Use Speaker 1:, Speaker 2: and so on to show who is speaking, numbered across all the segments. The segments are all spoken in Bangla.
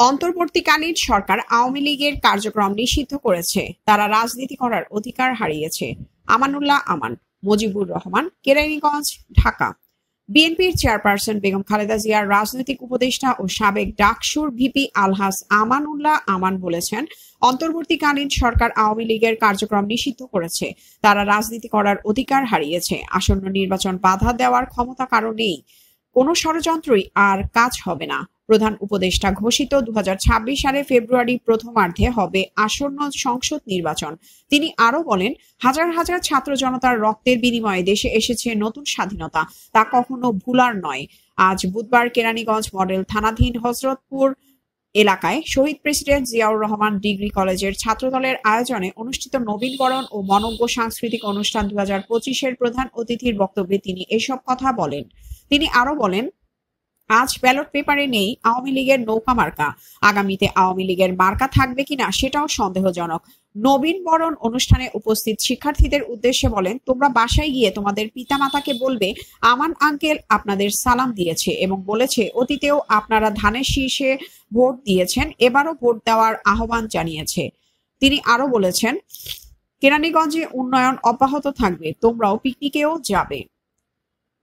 Speaker 1: অন্তর্বর্তীকালীন সরকার আওয়ামী লীগের কার্যক্রম নিষিদ্ধ করেছে, তারা রাজনীতি করার অধিকার হারিয়েছে। আমানুল্লাহ আমান, মুজিবুর রহমান, কেরানীগঞ্জ, ঢাকা। বিএনপির চেয়ারপারসন বেগম খালেদা জিয়ার রাজনৈতিক উপদেষ্টা ও সাবেক ডাকসুর ভিপি আলহাজ আমানুল্লাহ আমান বলেছেন, অন্তর্বর্তীকালীন সরকার আওয়ামী লীগের কার্যক্রম নিষিদ্ধ করেছে, তারা রাজনীতি করার অধিকার হারিয়েছে। আসন্ন নির্বাচন বাধা দেওয়ার ক্ষমতা কারো নেই, কোনো ষড়যন্ত্রই আর কাজ হবে না। প্রধান উপদেষ্টা ঘোষিত 2026 সালে ফেব্রুয়ারি প্রথমার্ধে হবে আসন্ন সংসদ নির্বাচন। তিনি আরো বলেন, হাজার হাজার ছাত্র জনতার রক্তের বিনিময়ে দেশে এসেছে নতুন স্বাধীনতা, তা কখনো ভুলার নয়। আজ বুধবার কেরানীগঞ্জ মডেল থানাধীন হযরতপুর এলাকায় শহীদ প্রেসিডেন্ট জিয়াউর রহমান ডিগ্রি কলেজের ছাত্রদলের আয়োজনে অনুষ্ঠিত নবীনবরণ ও মনজ্ঞ সাংস্কৃতিক অনুষ্ঠান 2025-এর প্রধান অতিথির বক্তব্যে তিনি এসব কথা বলেন। তিনি আরো বলেন, আজ ব্যালট পেপারে নেই আওয়ামী লীগের নৌকা মার্কা, আগামীতে আওয়ামী লীগের মার্কা থাকবে কিনা সেটাও সন্দেহজনক। নবীনবরণ অনুষ্ঠানে উপস্থিত শিক্ষার্থীদের উদ্দেশ্যে বলেন, তোমরা বাসায় গিয়ে তোমাদের পিতামাতাকে বলবে আমান আঙ্কেল আপনাদের সালাম দিয়েছে এবং বলেছে অতীতেও আপনারা ধানের শীষে ভোট দিয়েছেন, এবারও ভোট দেওয়ার আহ্বান জানিয়েছে। তিনি আরো বলেছেন, কেরানীগঞ্জে উন্নয়ন অব্যাহত থাকবে, তোমরাও পিকনিকেও যাবে।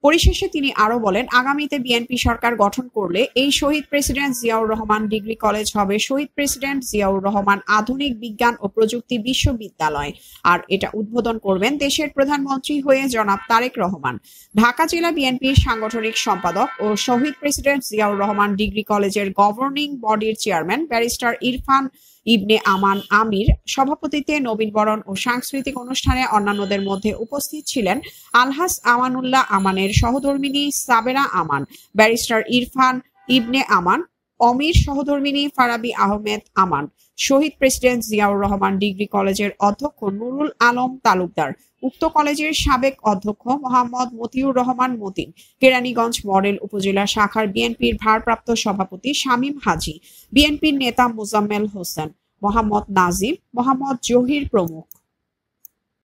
Speaker 1: পরিশেষে তিনি আরো বলেন, আগামীতে বিএনপি সরকার গঠন করলে এই শহীদ president Ziaur Rahman degree college হবে শহীদ প্রেসিডেন্ট জিয়াউর রহমান আধুনিক বিজ্ঞান ও প্রযুক্তি বিশ্ববিদ্যালয়, আর এটা উদ্বোধন করবেন দেশের প্রধানমন্ত্রী হয়ে জনাব তারেক রহমান। ঢাকা জেলা বিএনপির সাংগঠনিক সম্পাদক ও শহীদ প্রেসিডেন্ট জিয়াউর রহমান ডিগ্রি কলেজের গভর্নিং বডির চেয়ারম্যান ব্যারিস্টার ইরফান ইবনে আমান আমির সভাপতিত্বে নবীনবরণ ও সাংস্কৃতিক অনুষ্ঠানে অন্যান্যদের মধ্যে উপস্থিত ছিলেন আলহাজ আমানুল্লাহ আমানের সহধর্মিণী সাবেরা আমান, ব্যারিস্টার ইরফান ইবনে আমান, অমির সহধর্মিণী ফারাবি আহমেদ আমান, শহীদ প্রেসিডেন্ট জিয়াউর রহমান ডিগ্রি কলেজের অধ্যক্ষ নুরুল আলম তালুকদার, উক্ত কলেজের সাবেক অধ্যক্ষ মোহাম্মদ মতিউর রহমান মতিন, কেরানীগঞ্জ মডেল উপজেলা শাখার বিএনপির ভারপ্রাপ্ত সভাপতি শামীম হাজী, বিএনপির নেতা মোজাম্মেল হোসেন, মোহাম্মদ নাজিম, মোহাম্মদ জহির প্রমুখ।